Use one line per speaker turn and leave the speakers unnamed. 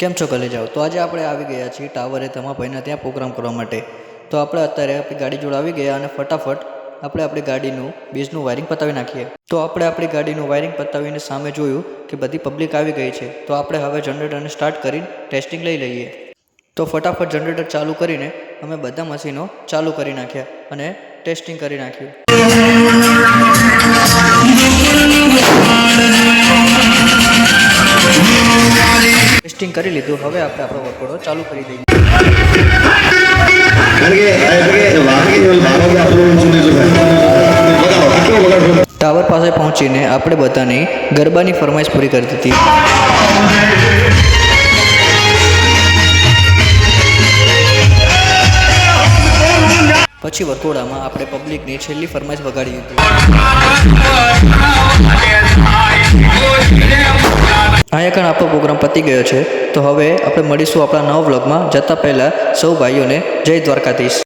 કેમ છો કલેજાઓ? તો આજે આપણે આવી ગયા છીએ ટાવરે તમારા ભાઈના ત્યાં પ્રોગ્રામ કરવા માટે. તો આપણે અત્યારે આપણી ગાડી જોડે આવી ગયા અને ફટાફટ આપણે આપણી ગાડીનું બેઝનું વાયરિંગ પતાવી નાખીએ. તો આપણે આપણી ગાડીનું વાયરિંગ પતાવીને સામે જોયું કે બધી પબ્લિક આવી ગઈ છે. તો આપણે હવે જનરેટરને સ્ટાર્ટ કરીને ટેસ્ટિંગ લઈ લઈએ. તો ફટાફટ જનરેટર ચાલુ કરીને અમે બધા મશીનો ચાલુ કરી નાખ્યા અને ટેસ્ટિંગ કરી નાખ્યું. ટેસ્ટિંગ કરી લીધું. હવે આપણે આપણો વર્કઆઉટ ચાલુ કરી દઈએ. ટાવર પાસે પહોંચીને આપણે બધાની ગરબાની ફરમાઈશ પૂરી કરી દીધી. પછી વરઘોડામાં આપણે પબ્લિકની છેલ્લી ફરમાઈશ વગાડી દીધી. અહીંયા કારણે આપણો પ્રોગ્રામ પતી ગયો છે. તો હવે આપણે મળીશું આપણા નવા વ્લોગમાં. જતાં પહેલાં સૌ ભાઈઓને જય દ્વારકાધીશ.